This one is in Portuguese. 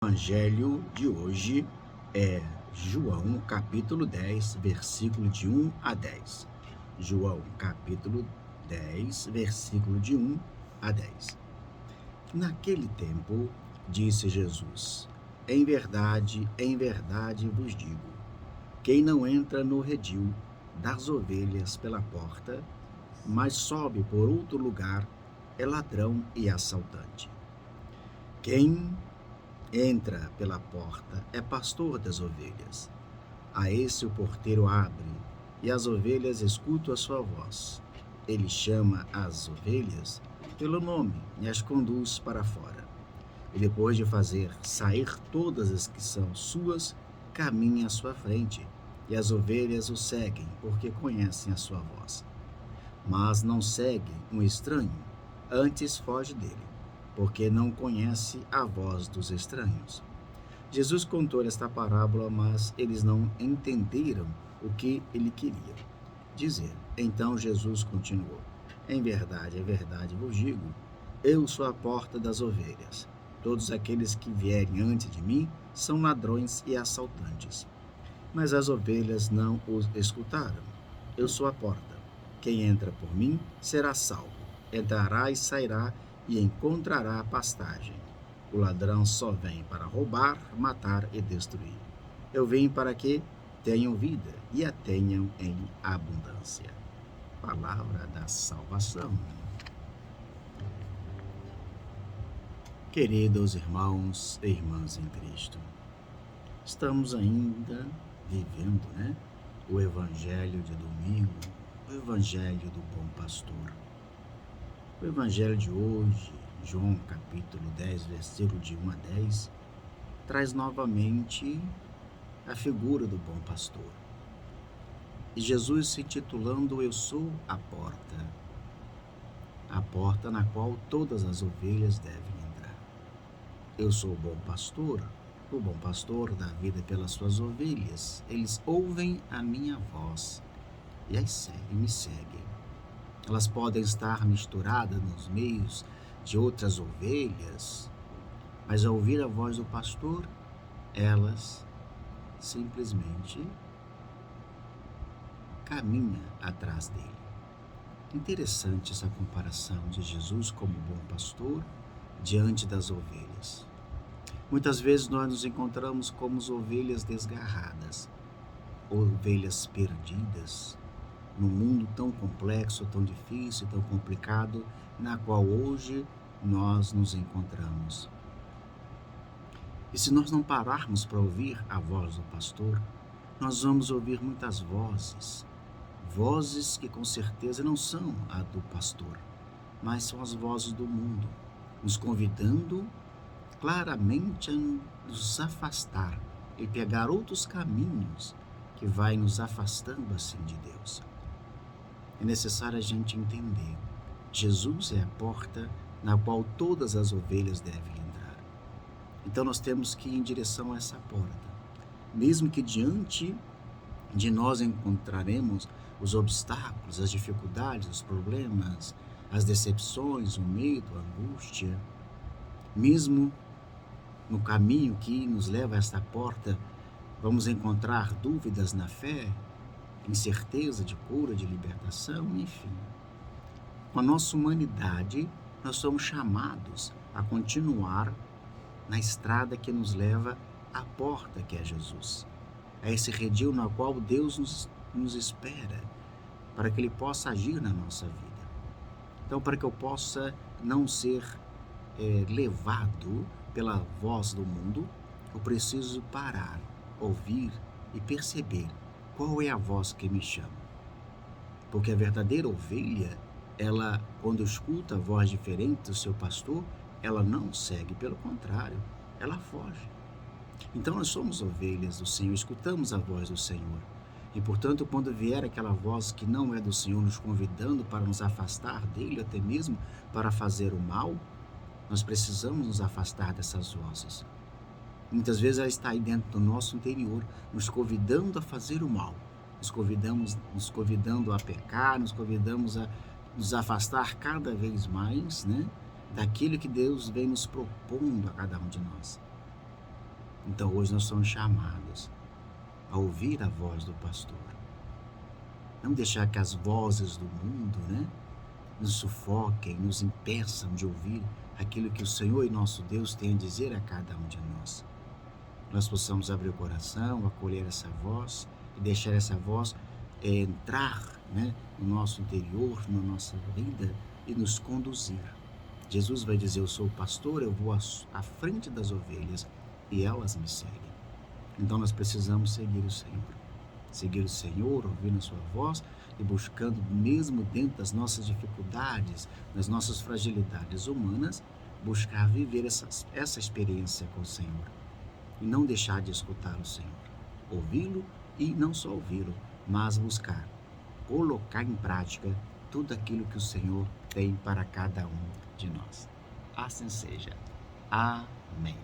O evangelho de hoje é João, capítulo 10, versículo de 1 a 10. João, capítulo 10, versículo de 1 a 10. Naquele tempo, disse Jesus: em verdade vos digo, quem não entra no redil das ovelhas pela porta, mas sobe por outro lugar, é ladrão e assaltante. Quem entra pela porta é pastor das ovelhas. A esse o porteiro abre, e as ovelhas escutam a sua voz. Ele chama as ovelhas pelo nome e as conduz para fora. E depois de fazer sair todas as que são suas, caminha à sua frente, e as ovelhas o seguem, porque conhecem a sua voz. Mas não segue um estranho, antes foge dele, porque não conhece a voz dos estranhos. Jesus contou esta parábola, mas eles não entenderam o que ele queria dizer. Então Jesus continuou: em verdade vos digo, eu sou a porta das ovelhas. Todos aqueles que vierem antes de mim são ladrões e assaltantes, mas as ovelhas não os escutaram. Eu sou a porta. Quem entra por mim será salvo. Entrará e sairá e encontrará pastagem. O ladrão só vem para roubar, matar e destruir. Eu vim para que tenham vida e a tenham em abundância. Palavra da salvação. Queridos irmãos e irmãs em Cristo, estamos ainda vivendo, o Evangelho de domingo, o Evangelho do Bom Pastor. O Evangelho de hoje, João capítulo 10, versículo de 1 a 10, traz novamente a figura do Bom Pastor. E Jesus se intitulando Eu sou a porta na qual todas as ovelhas devem entrar. Eu sou o bom pastor dá vida pelas suas ovelhas. Eles ouvem a minha voz e as me seguem. Elas podem estar misturadas nos meios de outras ovelhas, mas ao ouvir a voz do pastor, elas simplesmente caminham atrás dele. Interessante essa comparação de Jesus como bom pastor diante das ovelhas. Muitas vezes nós nos encontramos como ovelhas desgarradas, ovelhas perdidas, num mundo tão complexo, tão difícil, tão complicado, na qual hoje nós nos encontramos. E se nós não pararmos para ouvir a voz do pastor, nós vamos ouvir muitas vozes que com certeza não são a do pastor, mas são as vozes do mundo, nos convidando claramente a nos afastar e pegar outros caminhos que vai nos afastando assim de Deus. É necessário a gente entender, Jesus é a porta na qual todas as ovelhas devem entrar. Então nós temos que ir em direção a essa porta, mesmo que diante de nós encontraremos os obstáculos, as dificuldades, os problemas, as decepções, o medo, a angústia. Mesmo no caminho que nos leva a esta porta, vamos encontrar dúvidas na fé, incerteza de cura, de libertação, enfim. Com a nossa humanidade, nós somos chamados a continuar na estrada que nos leva à porta que é Jesus. É esse redil na qual Deus nos espera, para que Ele possa agir na nossa vida. Então, para que eu possa não ser levado pela voz do mundo, eu preciso parar, ouvir e perceber qual é a voz que me chama. Porque a verdadeira ovelha, ela, quando escuta a voz diferente do seu pastor, ela não segue, pelo contrário, ela foge. Então nós somos ovelhas do Senhor, escutamos a voz do Senhor. E, portanto, quando vier aquela voz que não é do Senhor, nos convidando para nos afastar dele, até mesmo para fazer o mal, nós precisamos nos afastar dessas vozes. Muitas vezes ela está aí dentro do nosso interior, nos convidando a fazer o mal, nos convidando a pecar, nos convidamos a nos afastar cada vez mais, daquilo que Deus vem nos propondo a cada um de nós. Então hoje nós somos chamados a ouvir a voz do pastor. Não deixar que as vozes do mundo, nos sufoquem, nos impeçam de ouvir aquilo que o Senhor e nosso Deus tem a dizer a cada um de nós. Nós possamos abrir o coração, acolher essa voz e deixar essa voz entrar, no nosso interior, na nossa vida e nos conduzir. Jesus vai dizer: eu sou o pastor, eu vou à frente das ovelhas e elas me seguem. Então nós precisamos seguir o Senhor. Seguir o Senhor, ouvindo a sua voz e buscando, mesmo dentro das nossas dificuldades, das nossas fragilidades humanas, buscar viver essa experiência com o Senhor. E não deixar de escutar o Senhor. Ouvi-lo e não só ouvi-lo, mas buscar, colocar em prática tudo aquilo que o Senhor tem para cada um de nós. Assim seja. Amém.